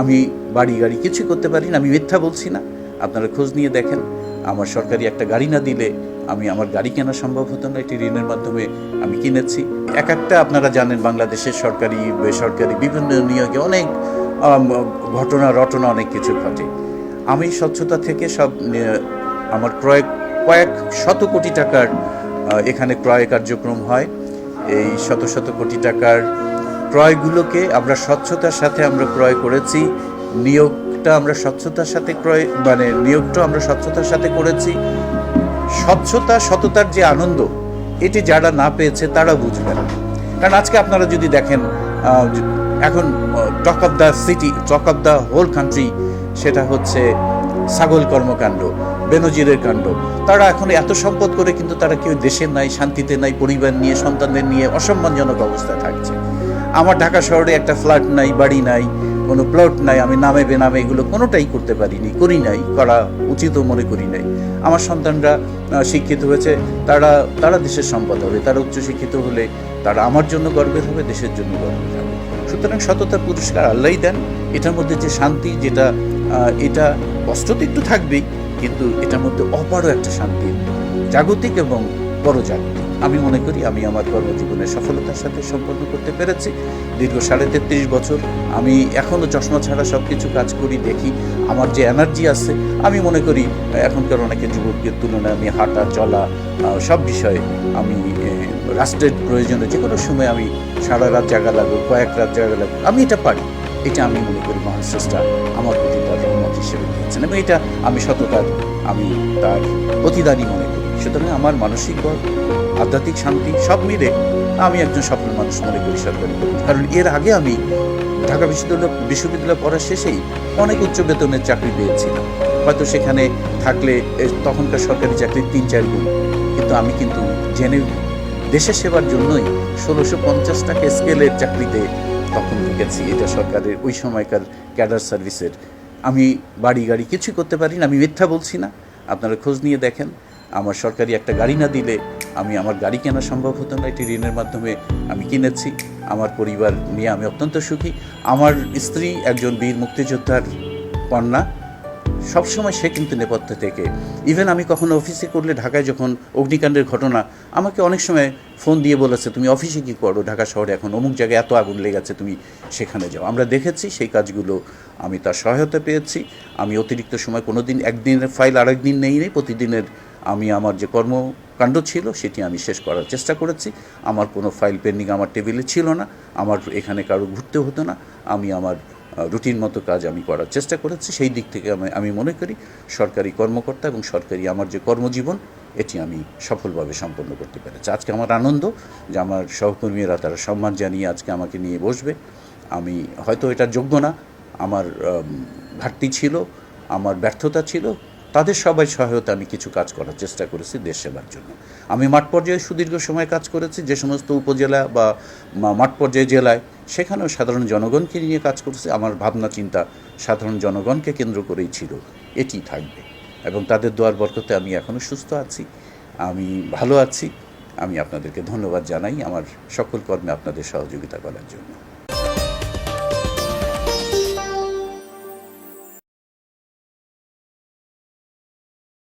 আমি বাড়ি গাড়ি কিছুই করতে পারি না, আমি মিথ্যা বলছি না। আপনারা খোঁজ নিয়ে দেখেন, আমার সরকারি একটা গাড়ি না দিলে আমি আমার গাড়ি কেনা সম্ভব হতো না। এটি ঋণের মাধ্যমে আমি কিনেছি। এক একটা আপনারা জানেন বাংলাদেশের সরকারি বেসরকারি বিভিন্ন নিয়োগে অনেক ঘটনা রটনা অনেক কিছু ঘটে। আমি স্বচ্ছতা থেকে সব আমার কয়েক শত কোটি টাকার এখানে ক্রয় কার্যক্রম হয়। এই শত শত কোটি টাকার ক্রয়গুলোকে আমরা স্বচ্ছতার সাথে আমরা ক্রয় করেছি। নিয়োগটা আমরা স্বচ্ছতার সাথে নিয়োগটা আমরা স্বচ্ছতার সাথে করেছি। স্বচ্ছতা সততার যে আনন্দ, এটি যারা না পেয়েছে তারা বুঝবে না। কারণ আজকে আপনারা যদি দেখেন, এখন talk of the city, talk of the whole country, সেটা হচ্ছে ছাগল কর্মকাণ্ড, বেনজিরের কাণ্ড। তারা এখন এত সম্পদ করে কিন্তু তারা কেউ দেশে নাই, শান্তিতে নাই, পরিবার নিয়ে সন্তানদের নিয়ে অসম্মানজনক অবস্থায় থাকছে। আমার ঢাকা শহরে একটা ফ্ল্যাট নাই, বাড়ি নাই, কোনো প্লট নাই, আমি নামে বেনামে এগুলো কোনোটাই করতে পারিনি, করি নাই, করা উচিতও মনে করি নাই। আমার সন্তানরা শিক্ষিত হয়েছে, তারা দেশের সম্পদ হবে, তারা উচ্চশিক্ষিত হলে তারা আমার জন্য গর্বের হবে, দেশের জন্য গর্বের হবে। সুতরাং সততার পুরস্কার আল্লাহই দেন। এটার মধ্যে যে শান্তি, যেটা এটা কষ্ট তো একটু থাকবেই, কিন্তু এটার মধ্যে অপারও একটা শান্তি, জাগতিক এবং পরজাগতিক। আমি মনে করি আমি আমার কর্মজীবনের সফলতার সাথে সম্পন্ন করতে পেরেছি। দীর্ঘ 33.5 বছর আমি এখনও চশমা ছাড়া সব কিছু কাজ করি, দেখি। আমার যে এনার্জি আছে, আমি মনে করি এখনকার অনেকে যুবকদের তুলনায় আমি হাঁটা চলা সব বিষয়ে আমি রাষ্ট্রের প্রয়োজনে যে কোনো সময় আমি সারা রাত জাগা লাগবে, কয়েক রাত জাগা লাগবে, আমি এটা পারি। এটা আমি মনে করি মহান স্রষ্টা আমার প্রতি তার রহমত হিসেবে দিয়েছেন, এবং এটা আমি সততার তার প্রতিদানই মনে করি। সুতরাং আমার মানসিক বল, আধ্যাত্মিক শান্তি সব মিলে আমি একজন সফল মানুষ মনে করি সরকারি। কারণ এর আগে আমি ঢাকা বিশ্ববিদ্যালয় পড়ার শেষেই অনেক উচ্চ বেতনের চাকরি পেয়েছিলাম। হয়তো সেখানে থাকলে তখনকার সরকারি চাকরির 3-4 গুণ, কিন্তু আমি জেনে দেশের সেবার জন্যই 1650 টাকা স্কেলের চাকরিতে তখন ঢুকেছি। এটা সরকারের ওই সময়কার ক্যাডার সার্ভিসের। আমি বাড়ি গাড়ি কিছুই করতে পারি না, আমি মিথ্যা বলছি না। আপনারা খোঁজ নিয়ে দেখেন, আমার সরকারি একটা গাড়ি না দিলে আমি আমার গাড়ি কেনা সম্ভব হতো না। এটি ঋণের মাধ্যমে আমি কিনেছি। আমার পরিবার নিয়ে আমি অত্যন্ত সুখী। আমার স্ত্রী একজন বীর মুক্তিযোদ্ধার কন্যা, সবসময় সে কিন্তু নেপথ্য থেকে, ইভেন আমি কখনো অফিসে করলে, ঢাকায় যখন অগ্নিকাণ্ডের ঘটনা, আমাকে অনেক সময় ফোন দিয়ে বলেছে, তুমি অফিসে কী করো, ঢাকা শহরে এখন অমুক জায়গায় এত আগুন লেগেছে, তুমি সেখানে যাও। আমরা দেখেছি সেই কাজগুলো, আমি তার সহায়তা পেয়েছি। আমি অতিরিক্ত সময় কোনো দিন একদিনের ফাইল আরেক দিন নেই, প্রতিদিনের আমি আমার যে কর্মকাণ্ড ছিল সেটি আমি শেষ করার চেষ্টা করেছি। আমার কোনো ফাইল পেন্ডিং আমার টেবিলে ছিল না, আমার এখানে কারো ঘুরতে হতো না। আমি আমার রুটিন মতো কাজ আমি করার চেষ্টা করেছি। সেই দিক থেকে আমি মনে করি সরকারি কর্মকর্তা এবং সরকারি আমার যে কর্মজীবন, এটি আমি সফলভাবে সম্পন্ন করতে পেরেছি। আজকে আমার আনন্দ যে আমার সহকর্মীরা তারা সম্মান জানিয়ে আজকে আমাকে নিয়ে বসবে। আমি হয়তো এটার যোগ্য না, আমার ঘাটতি ছিল, আমার ব্যর্থতা ছিল, তাদের সবাই সহায়তা আমি কিছু কাজ করার চেষ্টা করেছি দেশ সেবার জন্য। আমি মাঠ পর্যায়ে সুদীর্ঘ সময় কাজ করেছি, যে সমস্ত উপজেলা বা মাঠ পর্যায়ে জেলায়, সেখানেও সাধারণ জনগণকে নিয়ে কাজ করেছি। আমার ভাবনা চিন্তা সাধারণ জনগণকে কেন্দ্র করেই ছিল, এটি থাকবে। এবং তাদের দোয়ার বরকতে আমি এখনও সুস্থ আছি, আমি ভালো আছি। আমি আপনাদেরকে ধন্যবাদ জানাই আমার সকল কর্মে আপনাদের সহযোগিতা করার জন্য।